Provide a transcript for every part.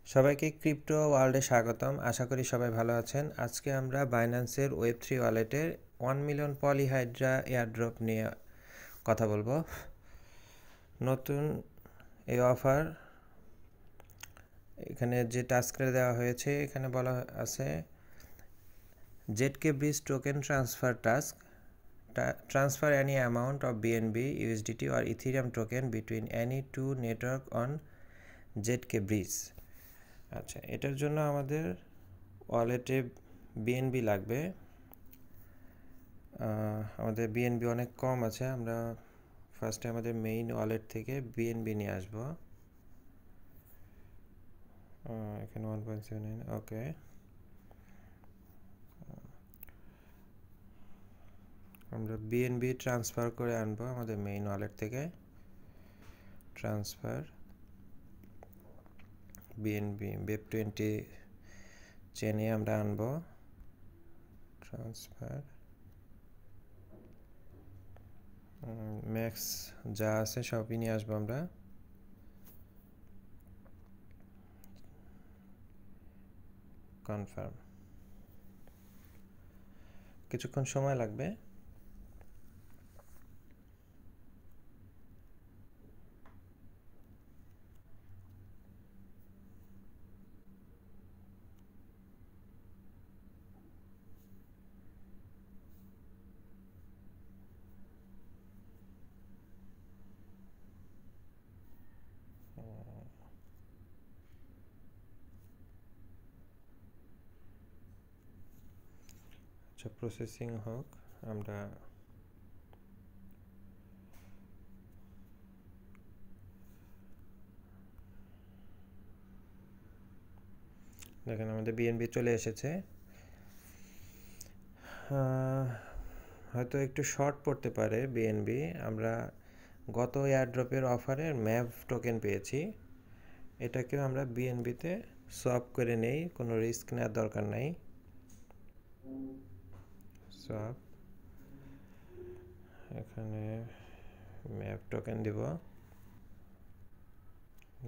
সবাইকে ক্রিপ্টো ওয়ার্ল্ডে স্বাগতম। আশা করি সবাই ভালো আছেন। আজকে আমরা বাইন্যান্সের ওয়েব3 ওয়ালেটের 1 মিলিয়ন পলিহাইড্রা এয়ারড্রপ নিয়ে কথা বলবো। নতুন এই অফার, এখানে যে টাস্কটা দেওয়া হয়েছে, এখানে বলা আছে জেটকে bridge token transfer task, transfer any amount of BNB, USDT or Ethereum token between any two network on ZK Breeze। আচ্ছা, এটার জন্য আমাদের ওয়ালেটে বিএনবি লাগবে। আমাদের বিএনবি অনেক কম আছে। আমরা ফার্স্টে আমাদের মেইন ওয়ালেট থেকে বিএনবি নিয়ে আসব। এখানে 1.79, ওকে। আমরা বিএনবি ট্রান্সফার করে আনবো আমাদের মেইন ওয়ালেট থেকে। ট্রান্সফার বিএনবি web20 চেনে আমরা আনবো। ট্রান্সফার ম্যাক্স যা আছে সবই নিয়ে আসবো আমরা। কনফার্ম, কিছুক্ষণ সময় লাগবে। আচ্ছা, প্রসেসিং হোক। আমরা দেখেন আমাদের বিএনবি চলে এসেছে। হয়তো একটু শর্ট পড়তে পারে বিএনবি। আমরা গত এয়ারড্রপের অফারের ম্যাভ টোকেন পেয়েছি, এটাকেও আমরা বিএনবিতে সোয়াপ করে নেই, কোনো রিস্ক নেওয়ার দরকার নাই। সোয়াপ, এখানে ম্যাভ টোকেন দিব।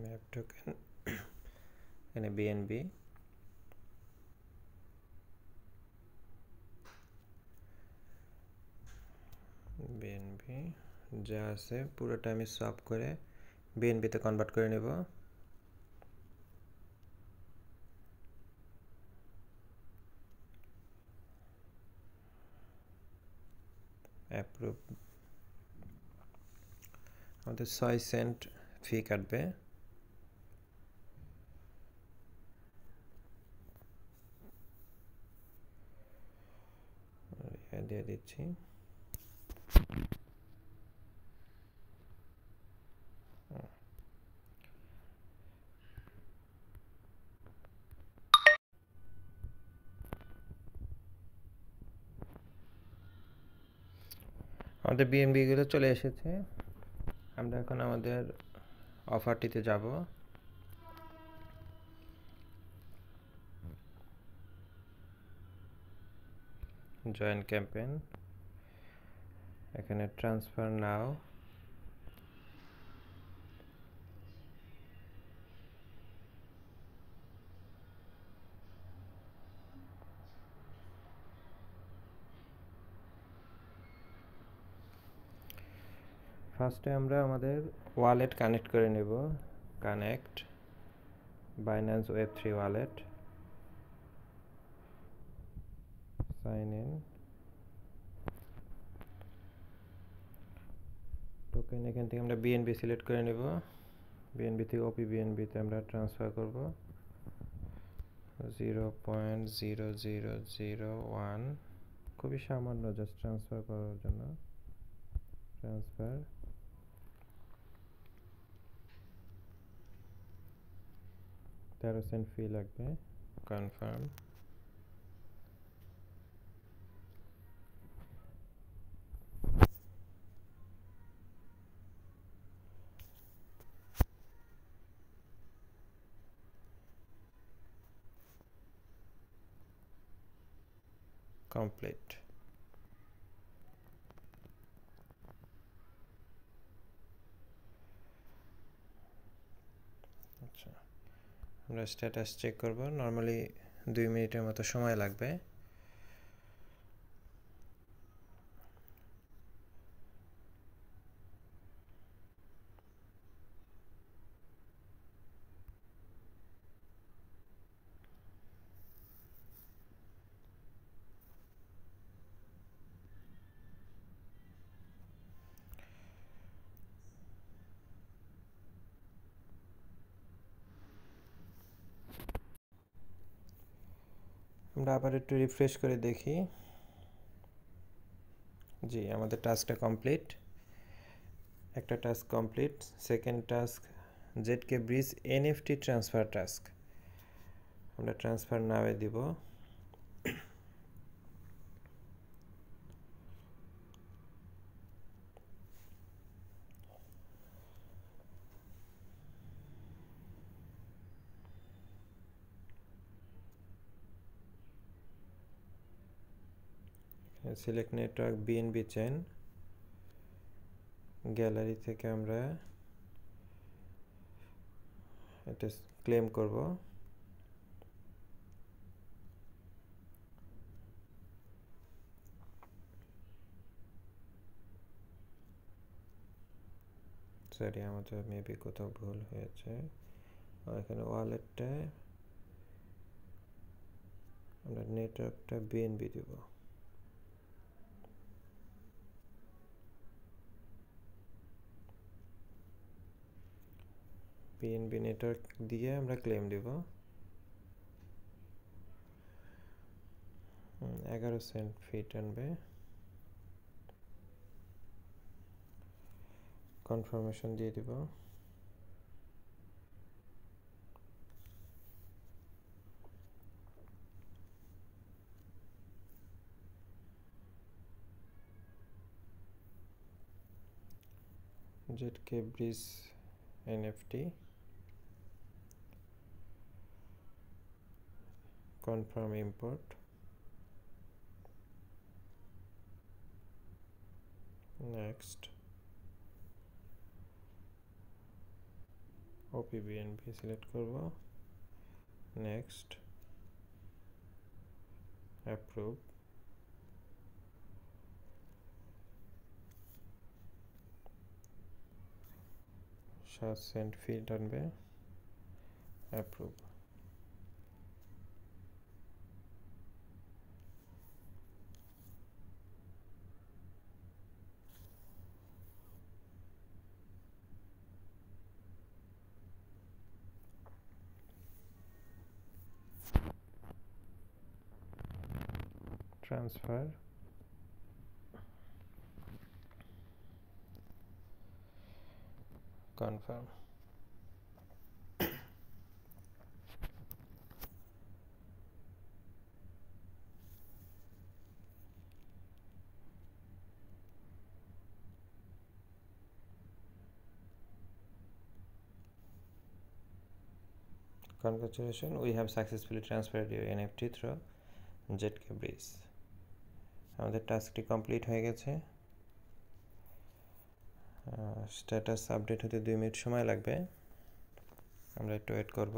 ম্যাভ টোকেন, এখানে বিএনবি। বিএনবি যা আছে পুরোটা আমি সোয়াপ করে বিএনবিতে কনভার্ট করে নেব। অ্যাপ্রুভ। আমাদের 6 সেন্ট ফি কাটবে। দিয়ে দিচ্ছি। আমাদের বিএনবিগুলো চলে এসেছে। আমরা এখন আমাদের অফারটিতে যাব। জয়েন ক্যাম্পেইন, এখানে ট্রান্সফার নাও। ফার্স্টে আমরা আমাদের ওয়ালেট কানেক্ট করে নেব। কানেক্ট বাইন্যান্স ওয়েব3 ওয়ালেট, সাইন ইন। টোকেন এখান থেকে আমরা বিএনবি সিলেক্ট করে নেব। বিএনবি থেকে ওপি বিএনবিতে আমরা ট্রান্সফার করব 0.0001, খুবই সামান্য, জাস্ট ট্রান্সফার করার জন্য। ট্রান্সফার, $13 ফি লাগবে। কনফার্ম। কমপ্লিট। আচ্ছা, আমরা স্ট্যাটাস চেক করব নরমালি 2 মিনিটের মতো সময় লাগবে আমরা আবার একটু রিফ্রেশ করে দেখি জি আমাদের টাস্কটা কমপ্লিট একটা task complete second task ZK Breeze NFT transfer task আমরা ট্রান্সফার নাওয়ে দিব select network BNB chain gallery থেকে আমরা এটা ক্লেম করব সরি আমাদের মেবি কোথাও ভুল হয়েছে এখানে ওয়ালেটটা আমরা নেটওয়ার্কটা BNB দেব BNB নেটওয়ার্ক দিয়ে আমরা ক্লেম দেব 11 সেন্ট ফি টানবে কনফার্মেশন দিয়ে দিব ZK Breeze NFT confirm import next OPBNB select করব next approve 7 সেন্ট ফি টানবে approve transfer confirm Congratulations, we have successfully transferred your NFT through ZK Breeze. আমাদের টাস্কটি কমপ্লিট হয়ে গেছে স্ট্যাটাস আপডেট হতে 2 মিনিট সময় লাগবে আমরা একটু ওয়েট করব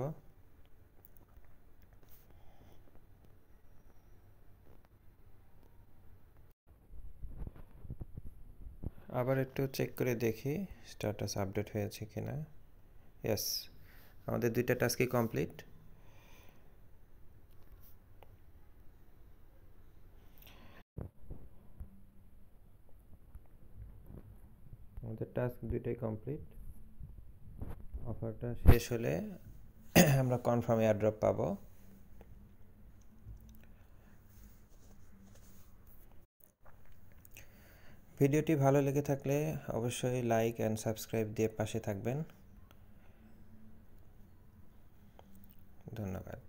আবার একটু চেক করে দেখি স্ট্যাটাস আপডেট হয়েছে কিনা यस আমাদের দুইটা টাস্কই কমপ্লিট আমাদের টাস্ক দুইটাই কমপ্লিট অফারটা শেষ হলে আমরা কনফার্ম এয়ারড্রপ পাবো ভিডিওটি ভালো লেগে থাকলে অবশ্যই লাইক এন্ড সাবস্ক্রাইব দিয়ে পাশে থাকবেন ধন্যবাদ